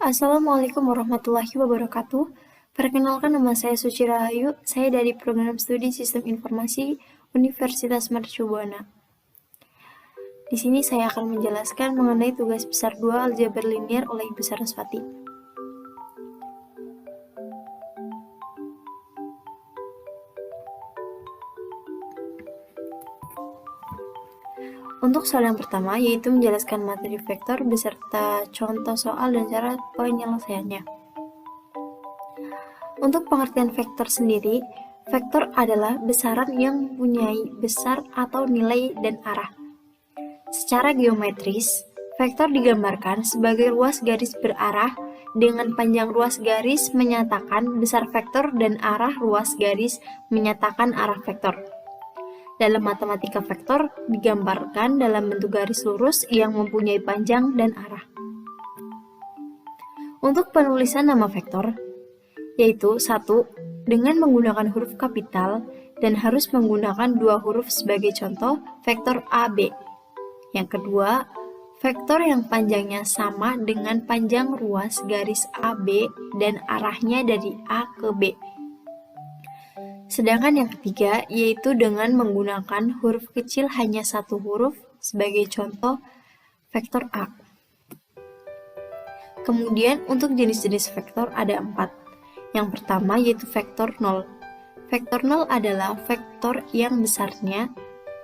Assalamualaikum warahmatullahi wabarakatuh. Perkenalkan, nama saya Suci Rahayu. Saya dari Program Studi Sistem Informasi Universitas Mercu Buana. Di sini saya akan menjelaskan mengenai tugas besar 2 aljabar linier oleh Ibu Saraswati. Untuk soal yang pertama, yaitu menjelaskan materi vektor beserta contoh soal dan cara penyelesaiannya. Untuk pengertian vektor sendiri, vektor adalah besaran yang mempunyai besar atau nilai dan arah. Secara geometris, vektor digambarkan sebagai ruas garis berarah dengan panjang ruas garis menyatakan besar vektor dan arah ruas garis menyatakan arah vektor. Dalam matematika, vektor digambarkan dalam bentuk garis lurus yang mempunyai panjang dan arah. Untuk penulisan nama vektor, yaitu 1. Dengan menggunakan huruf kapital dan harus menggunakan 2 huruf sebagai contoh, vektor AB. Yang kedua, vektor yang panjangnya sama dengan panjang ruas garis AB dan arahnya dari A ke B. Sedangkan yang ketiga, yaitu dengan menggunakan huruf kecil hanya 1 huruf sebagai contoh, vektor A. Kemudian untuk jenis-jenis vektor ada 4. Yang pertama yaitu vektor 0. Vektor 0 adalah vektor yang besarannya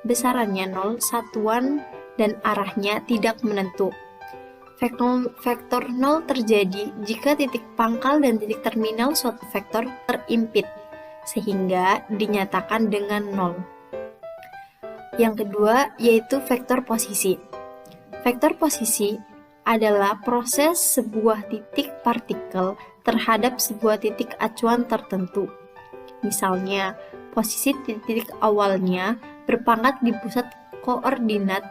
0, satuan dan arahnya tidak menentu. Vektor 0 terjadi jika titik pangkal dan titik terminal suatu vektor terimpit, sehingga dinyatakan dengan 0. Yang kedua yaitu vektor posisi. Vektor posisi adalah proses sebuah titik partikel terhadap sebuah titik acuan tertentu. Misalnya, posisi titik awalnya berpangkat di pusat koordinat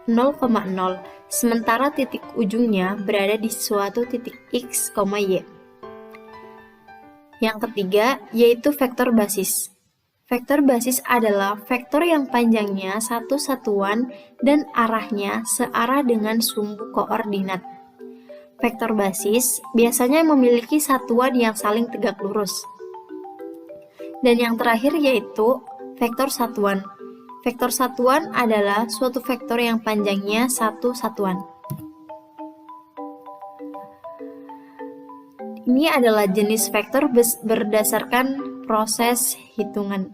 0,0, sementara titik ujungnya berada di suatu titik x, y. Yang ketiga yaitu vektor basis. Vektor basis adalah vektor yang panjangnya satu satuan dan arahnya searah dengan sumbu koordinat. Vektor basis biasanya memiliki satuan yang saling tegak lurus. Dan yang terakhir yaitu vektor satuan. Vektor satuan adalah suatu vektor yang panjangnya satu satuan. Ini adalah jenis vektor berdasarkan proses hitungan.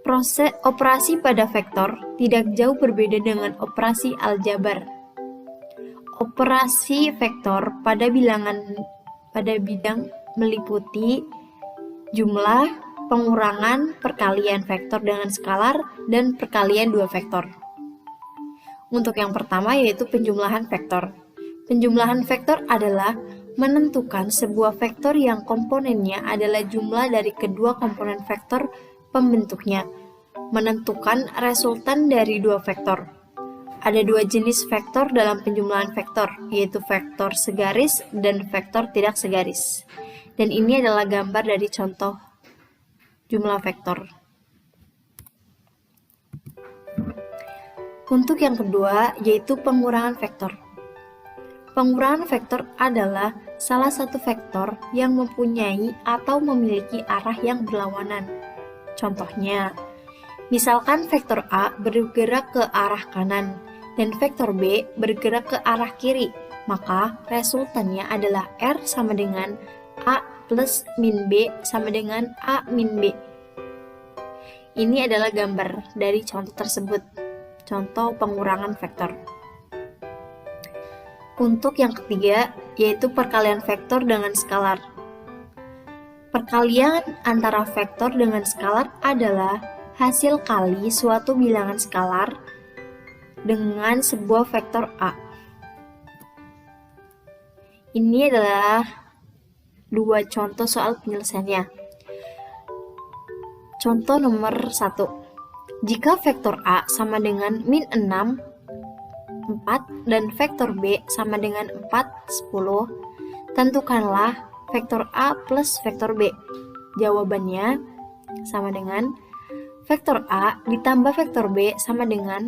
Proses operasi pada vektor tidak jauh berbeda dengan operasi aljabar. Operasi vektor pada bidang meliputi jumlah, pengurangan, perkalian vektor dengan skalar, dan perkalian dua vektor. Untuk yang pertama yaitu penjumlahan vektor. Penjumlahan vektor adalah menentukan sebuah vektor yang komponennya adalah jumlah dari kedua komponen vektor pembentuknya, menentukan resultan dari dua vektor. Ada 2 jenis vektor dalam penjumlahan vektor, yaitu vektor segaris dan vektor tidak segaris. Dan ini adalah gambar dari contoh jumlah vektor. Untuk yang kedua yaitu pengurangan vektor. Pengurangan vektor adalah salah satu vektor yang mempunyai atau memiliki arah yang berlawanan. Contohnya, misalkan vektor A bergerak ke arah kanan dan vektor B bergerak ke arah kiri, maka resultannya adalah R sama dengan A plus min B sama dengan A min B. Ini adalah gambar dari contoh tersebut, contoh pengurangan vektor. Untuk yang ketiga, yaitu perkalian vektor dengan skalar. Perkalian antara vektor dengan skalar adalah hasil kali suatu bilangan skalar dengan sebuah vektor A. Ini adalah 2 contoh soal penyelesaiannya. Contoh nomor 1. Jika vektor A sama dengan min 6, 4 dan vektor B sama dengan 4, 10, tentukanlah vektor A plus vektor B. Jawabannya sama dengan vektor A ditambah vektor B sama dengan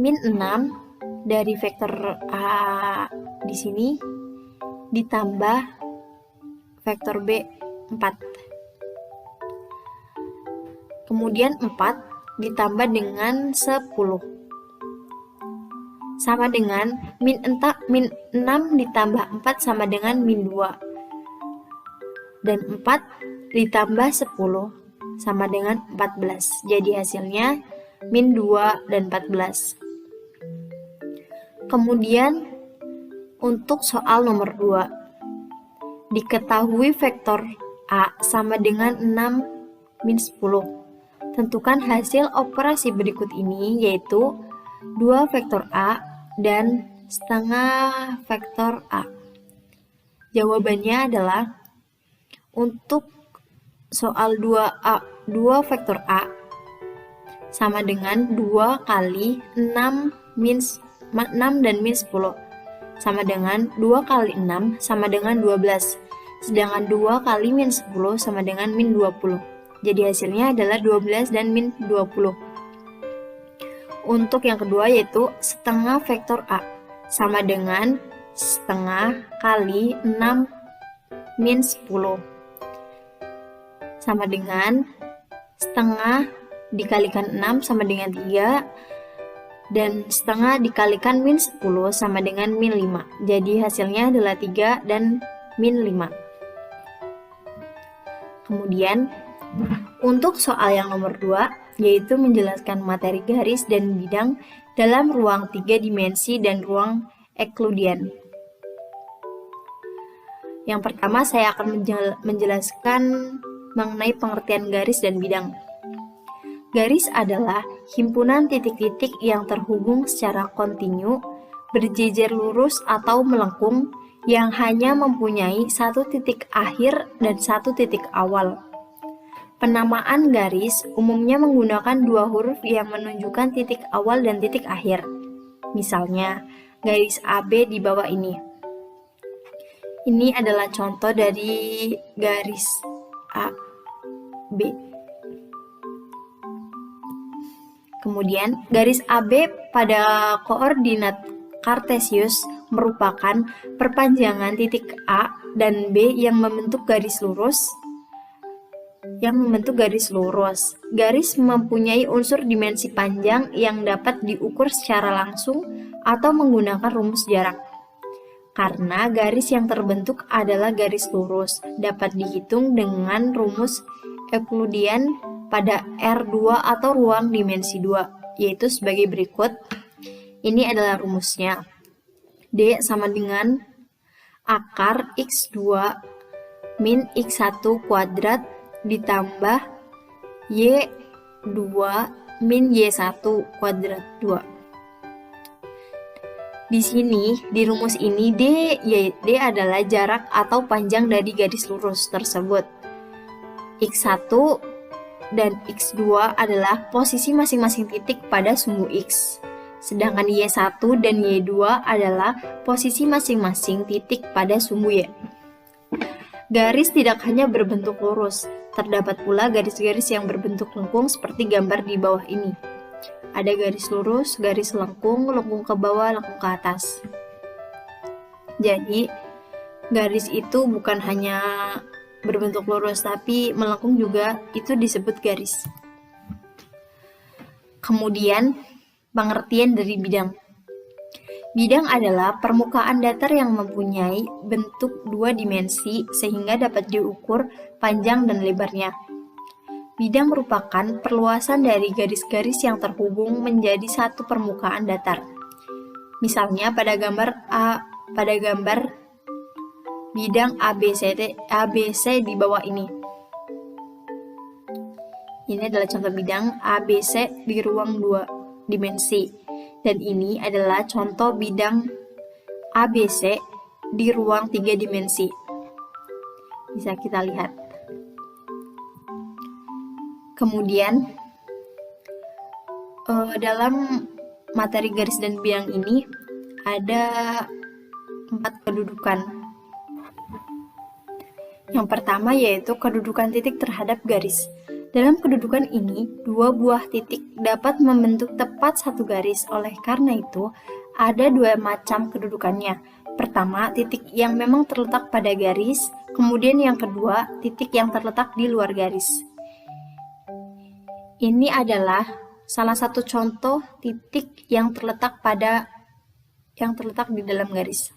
min 6 dari vektor A di sini ditambah vektor B 4. Kemudian 4 ditambah dengan 10 sama dengan min 6 ditambah 4 sama dengan min 2. Dan 4 ditambah 10 sama dengan 14. Jadi hasilnya min 2 dan 14. Kemudian untuk soal nomor 2. Diketahui vektor A sama dengan 6 min 10. Tentukan hasil operasi berikut ini, yaitu 2 vektor A dan setengah vektor A. Jawabannya adalah untuk soal 2 vektor A sama dengan 2 kali 6 dan min 10 sama dengan 2 kali 6 sama dengan 12. Sedangkan 2 kali min 10 sama dengan min 20. Jadi hasilnya adalah 12 dan min 20. Untuk yang kedua yaitu setengah vektor A sama dengan setengah kali 6 min 10 sama dengan setengah dikalikan 6 sama dengan 3 dan setengah dikalikan min 10 sama dengan min 5. Jadi hasilnya adalah 3 dan min 5. Kemudian untuk soal yang nomor 2 yaitu menjelaskan materi garis dan bidang dalam ruang 3 dimensi dan ruang Euclidean. Yang pertama saya akan menjelaskan mengenai pengertian garis dan bidang. Garis adalah himpunan titik-titik yang terhubung secara kontinu, berjejer lurus atau melengkung yang hanya mempunyai satu titik akhir dan satu titik awal. Penamaan garis umumnya menggunakan 2 huruf yang menunjukkan titik awal dan titik akhir. Misalnya, garis AB di bawah ini. Ini adalah contoh dari garis AB. Kemudian, garis AB pada koordinat Kartesius merupakan perpanjangan titik A dan B yang membentuk garis lurus. Garis mempunyai unsur dimensi panjang yang dapat diukur secara langsung atau menggunakan rumus jarak. Karena garis yang terbentuk adalah garis lurus, dapat dihitung dengan rumus Euclidean pada R2 atau ruang dimensi 2, yaitu sebagai berikut. Ini adalah rumusnya. D sama dengan akar X2 min X1 kuadrat ditambah Y2 min Y1 kuadrat 2. Di sini, di rumus ini, D adalah jarak atau panjang dari garis lurus tersebut. X1 dan X2 adalah posisi masing-masing titik pada sumbu X. Sedangkan Y1 dan Y2 adalah posisi masing-masing titik pada sumbu Y. Garis tidak hanya berbentuk lurus, terdapat pula garis-garis yang berbentuk lengkung seperti gambar di bawah ini. Ada garis lurus, garis lengkung, lengkung ke bawah, lengkung ke atas. Jadi, garis itu bukan hanya berbentuk lurus, tapi melengkung juga, itu disebut garis. Kemudian, pengertian dari bidang. Bidang adalah permukaan datar yang mempunyai bentuk 2 dimensi sehingga dapat diukur panjang dan lebarnya. Bidang merupakan perluasan dari garis-garis yang terhubung menjadi satu permukaan datar. Misalnya pada gambar bidang ABC di bawah ini. Ini adalah contoh bidang ABC di ruang 2 dimensi. Dan ini adalah contoh bidang ABC di ruang 3 dimensi. Bisa kita lihat. Kemudian, dalam materi garis dan bidang ini ada 4 kedudukan. Yang pertama yaitu kedudukan titik terhadap garis. Dalam kedudukan ini, 2 buah titik dapat membentuk tepat satu garis. Oleh karena itu, ada dua macam kedudukannya. Pertama, titik yang memang terletak pada garis, kemudian yang kedua, titik yang terletak di luar garis. Ini adalah salah satu contoh titik yang terletak di dalam garis.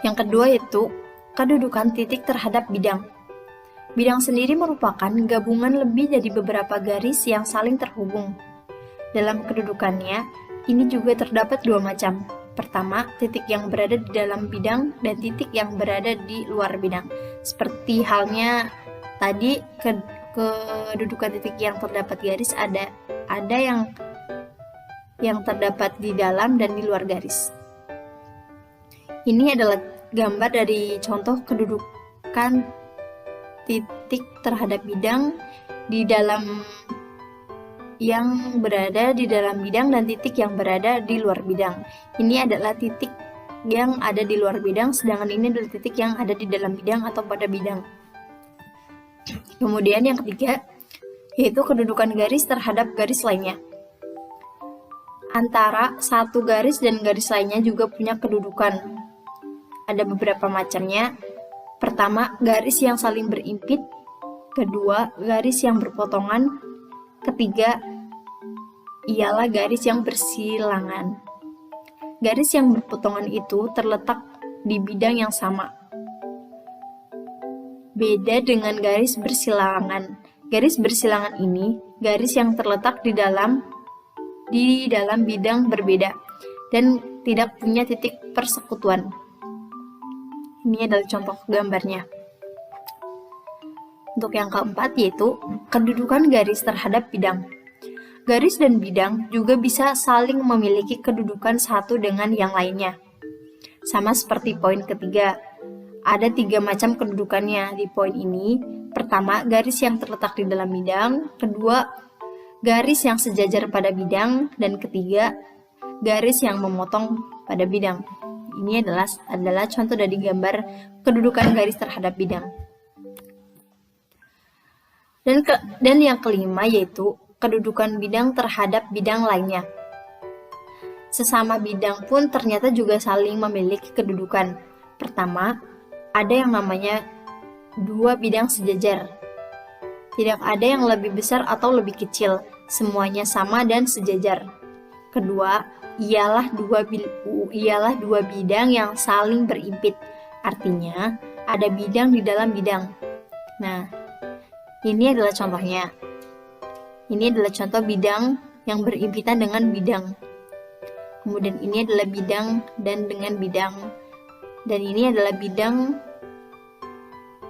Yang kedua yaitu kedudukan titik terhadap bidang. Bidang sendiri merupakan gabungan lebih dari beberapa garis yang saling terhubung. Dalam kedudukannya, ini juga terdapat dua macam. Pertama, titik yang berada di dalam bidang dan titik yang berada di luar bidang. Seperti halnya tadi kedudukan titik yang terdapat garis ada yang terdapat di dalam dan di luar garis. Ini adalah gambar dari contoh kedudukan titik terhadap bidang di dalam yang berada di dalam bidang dan titik yang berada di luar bidang. Ini adalah titik yang ada di luar bidang, sedangkan ini adalah titik yang ada di dalam bidang atau pada bidang. Kemudian yang ketiga, yaitu kedudukan garis terhadap garis lainnya. Antara satu garis dan garis lainnya juga punya kedudukan. Ada beberapa macamnya. Pertama, garis yang saling berimpit. Kedua, garis yang berpotongan. Ketiga, ialah garis yang bersilangan. Garis yang berpotongan itu terletak di bidang yang sama. Beda dengan garis bersilangan. Garis bersilangan ini garis yang terletak di dalam bidang berbeda dan tidak punya titik persekutuan. Ini adalah contoh gambarnya. Untuk yang keempat yaitu kedudukan garis terhadap bidang. Garis dan bidang juga bisa saling memiliki kedudukan satu dengan yang lainnya. Sama seperti poin ketiga, ada 3 macam kedudukannya di poin ini. Pertama, garis yang terletak di dalam bidang. Kedua, garis yang sejajar pada bidang. Dan ketiga, garis yang memotong pada bidang. Ini adalah contoh dari gambar kedudukan garis terhadap bidang. Dan yang kelima yaitu kedudukan bidang terhadap bidang lainnya. Sesama bidang pun ternyata juga saling memiliki kedudukan. Pertama, ada yang namanya dua bidang sejajar. Tidak ada yang lebih besar atau lebih kecil, semuanya sama dan sejajar. Kedua, ialah dua bidang yang saling berimpit. Artinya, ada bidang di dalam bidang. Nah, ini adalah contohnya. Ini adalah contoh bidang yang berimpitan dengan bidang. Kemudian ini adalah bidang dan dengan bidang. Dan ini adalah bidang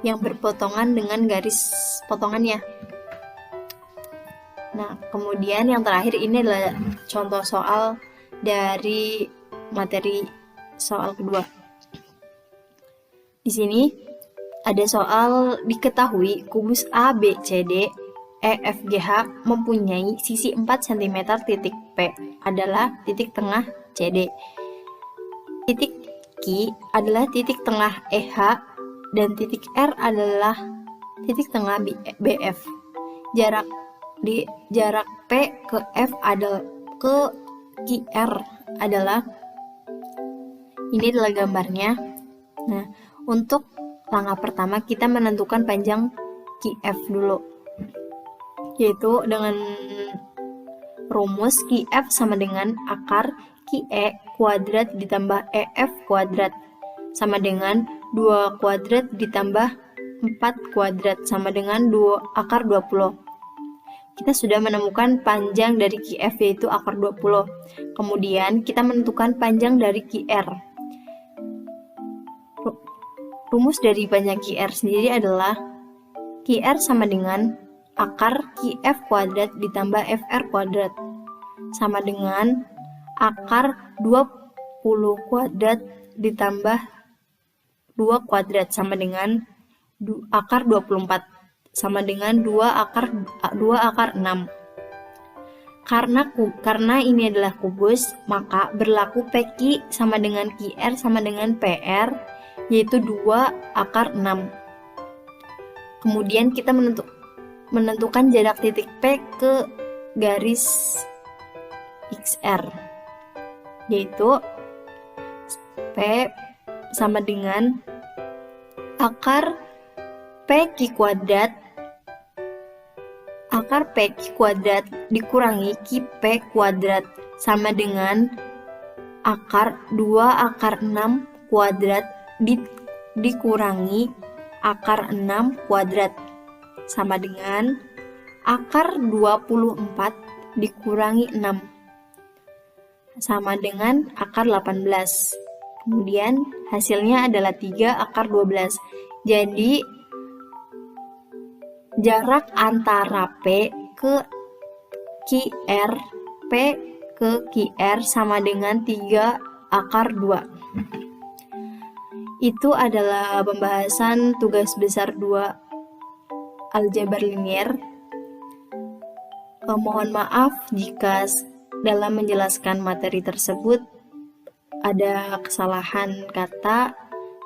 yang berpotongan dengan garis potongannya. Nah, kemudian yang terakhir ini adalah contoh soal dari materi soal kedua. Di sini ada soal diketahui kubus A, B, C, D, E, F, G, H mempunyai sisi 4 cm, titik P adalah titik tengah CD. Titik Q adalah titik tengah EH dan titik R adalah titik tengah BF. Jarak P ke F ke QR adalah ini adalah gambarnya. Nah, untuk langkah pertama kita menentukan panjang QF dulu, yaitu dengan rumus QF sama dengan akar QE kuadrat ditambah EF kuadrat sama dengan 2 kuadrat ditambah 4 kuadrat sama dengan 2 akar 20. Kita sudah menemukan panjang dari QF yaitu akar 20. Kemudian kita menentukan panjang dari QR. Rumus dari panjang QR sendiri adalah QR sama dengan akar QF kuadrat ditambah FR kuadrat sama dengan akar 20 kuadrat ditambah 2 kuadrat sama dengan akar 24 sama dengan 2 akar 6. Karena ini adalah kubus, maka berlaku PQ sama dengan QR sama dengan PR, yaitu 2 akar 6. Kemudian kita menentukan jarak titik P ke garis XR. yaitu P sama dengan akar PQ kuadrat dikurangi QP kuadrat sama dengan akar 2 akar 6 kuadrat dikurangi akar 6 kuadrat sama dengan akar 24 dikurangi 6 sama dengan akar 18. Kemudian hasilnya adalah 3 akar 12. Jadi jarak antara P ke QR, P ke QR sama dengan 3 akar 2. Itu adalah pembahasan tugas besar 2 aljabar linier. Mohon maaf jika dalam menjelaskan materi tersebut ada kesalahan kata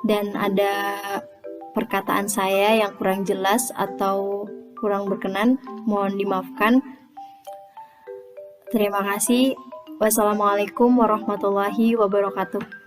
dan ada perkataan saya yang kurang jelas atau kurang berkenan, mohon dimaafkan. Terima kasih. Wassalamualaikum warahmatullahi wabarakatuh.